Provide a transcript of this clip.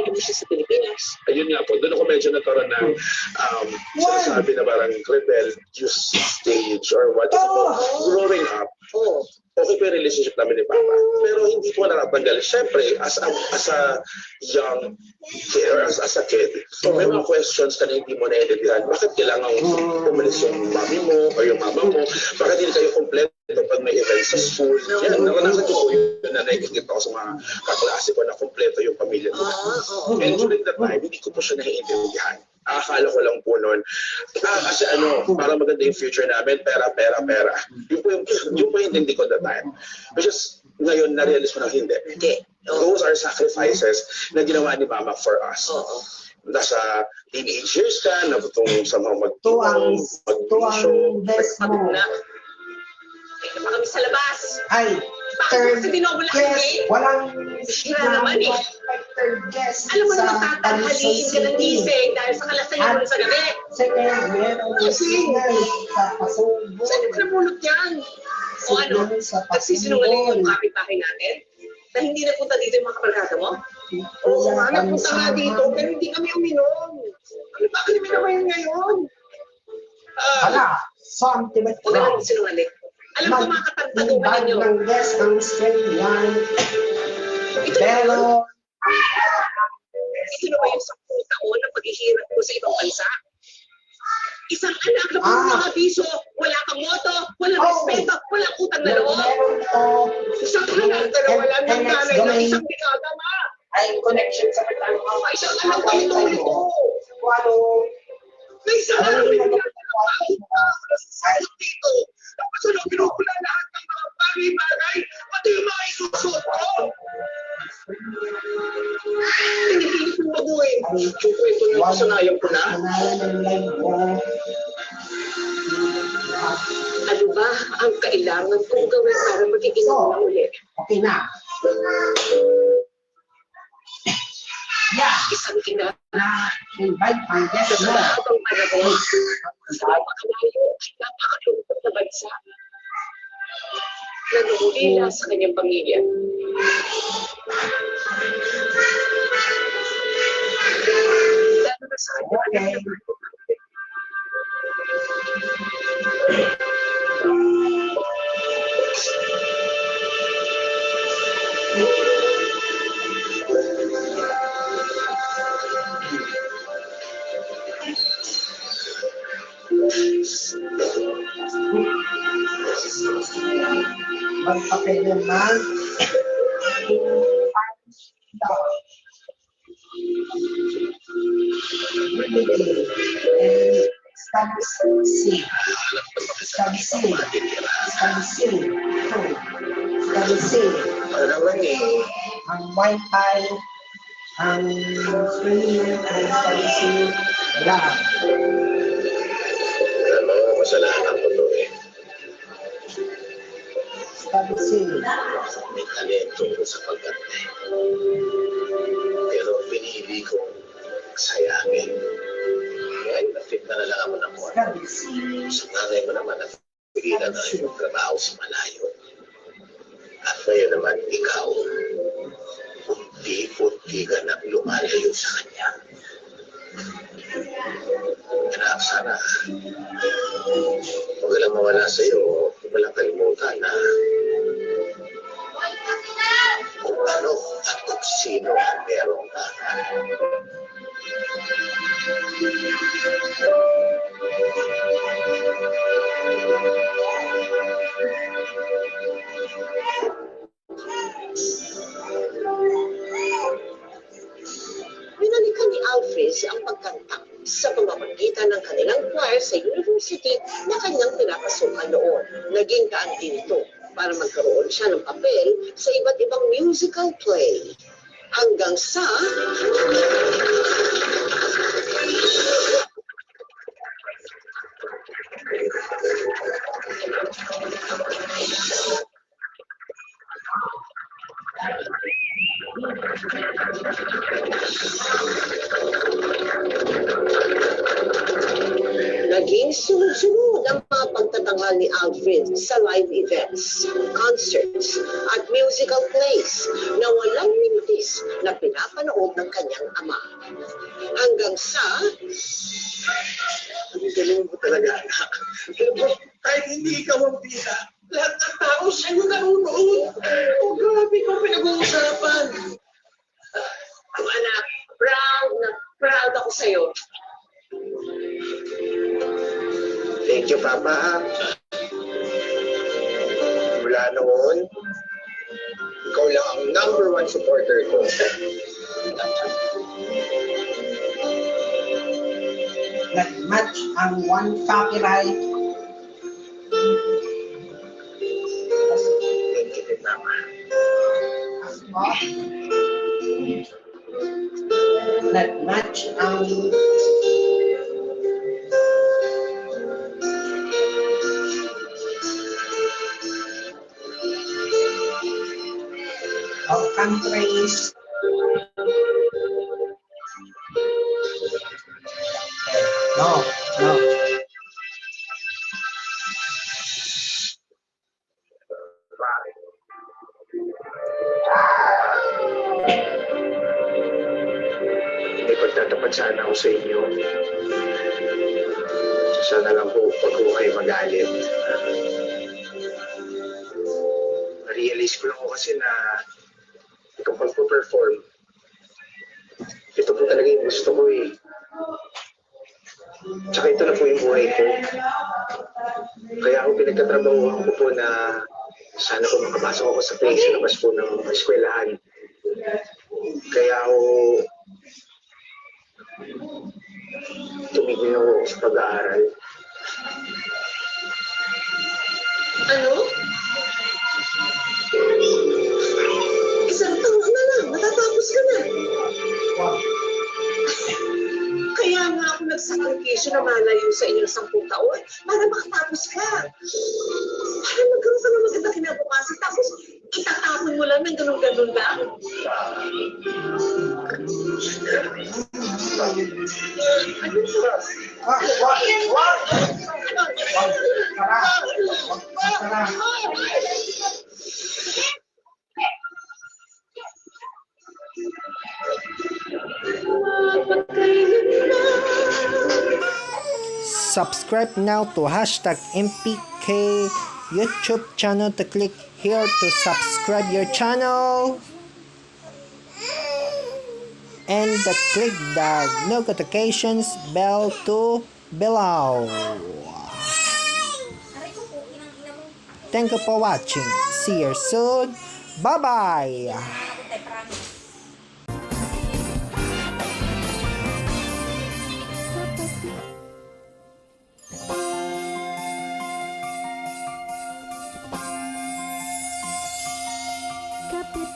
hindi siya sa Pilipinas. Ayun nga po, doon ako medyo nagkaroon ng sinasabi na parang rebellious stage or what. Growing up, okay pa yung relationship namin ni Papa. Pero hindi ko natatanggal. Siyempre, as a young kid, or as a kid, may mga questions ka na hindi mo naiintindihan. Bakit kailangan umalis yung mami mo o yung mama mo? Bakit hindi kayo kompleto pag may events sa school? Yan, naranasan ko po yun na nakikita ko sa mga kaklase ko na kompleto yung pamilya nila. And during that time, hindi ko po siya naiintindihan. Akala ko lang po noon, kasi para maganda yung future namin, pera. Yung po yung hindi ko that time. Which is, ngayon, na-realize ko na hindi. Those are sacrifices na ginawa ni Mama for us. Nasa teenage years ka, natutong sa mga mag-show. Pagod na. Ay, na kami sa labas. Ay, third guest, walang naman eh. third guest. Alam mo naman, tatanghaliin ka ng gising dahil sa kalasayan mo sa gabi. Second, meron yung signal sa Pasugbo. Saan ka namulot yan? O ano, nagsisinungaling yung kapitbahay natin? Na hindi napunta dito yung mga kabarkada mo? Oo nga, napunta nga dito, pero hindi kami uminom. Ano ba kami naman ngayon? Wala, sentiment Huwag lang. naman sinungaling. Alam ko mga katartaduhan ninyo. Ng guest ng Australian. Pero, ito na ba yung 10 taon na paghihirap ko sa ibang bansa? Isang anak na puro abiso, wala kang moto, walang respeto, walang utang na loob. Isang anak na wala ng nanay ng isang dekada, ma. ay connection sa Batangas. Isang anak na ito. May isang anak na ito. Dito. Tapos ano, pinupula lahat ng mga bagay-bagay, pati yung mga isusot ko. Pinipilit yung mabuhay. Yung kwento na kasanayan ko na. Ano ba ang kailangan kong gawin para magiging na ulit? Okay na. Yeah. Isang ina Na invite ang guest sa mo. mahabang panahon sa napakalayo at napakalungkot na bansa. Nag-uulila sa kanyang pamilya. Lalo na sa kanyang anak na Magpapay naman. Ang wifi, ang streaming, ang stability, lahat. Masalanan ko to eh. Stability. May talento ko sa pagkante. Pero pinili kong sayangin. Kaya na-fit na lang ako ng kuwan. Sa nanay mo naman at pigilan na yung trabaho sa malayo. At ngayon naman ikaw, unti-unti ka nang lumalayo sa kanya. Kaya sana, huwag lang mawala sa'yo, walang kalimutan na kung ano at kung sino ang meron ka. Binalikan ni Alfred ang pagkanta sa pamamagitan ng kanilang choir sa university na kanyang pinapasukan noon. Naging kaantin ito para magkaroon siya ng papel sa iba't ibang musical play. Hanggang sa naging sunod-sunod ang mga pagtatanghal ni Alfred sa live events, concerts, at musical plays na walang limitis na pinapanood loob ng kanyang ama. Hanggang sa... Ang galing mo talaga, anak. Kahit hindi ka vampira, lahat ng tao sa'yo nanonood. Oh, grabe ko pinag-uusapan. Anak, proud ako sa'yo. Thank you, Papa. Mula noon, ikaw lang ang #1 supporter ko. Nag-match ang one copyright. Thank you, Mama. Nag-match ang countries. No. May pagtatapat sana ako sa inyo. Sana lang po pag po kayo magalit. Na-realize ko lang po kasi na kapag po perform, ito po talaga yung gusto ko eh. Tsaka ito na po yung buhay ko. Kaya ako pinagtatrabahuhan ko po na sana po makapasok ako sa place sa labas po ng eskwelahan. Kaya ako tumigil ako sa pag-aaral. Ano? Isang taon na lang, matatapos ka na. Kaya nga ako nagsakripisyo na malayo sa inyong 10 taon para makatapos ka. Para magkaroon ka ng maganda kinabukasan, tapos itatapon mo lang ng ganun-ganun lang. Subscribe now to #MPK YouTube channel to click here to subscribe your channel and click the notifications bell to below. Thank you for watching. See you soon. Bye bye. Kapit.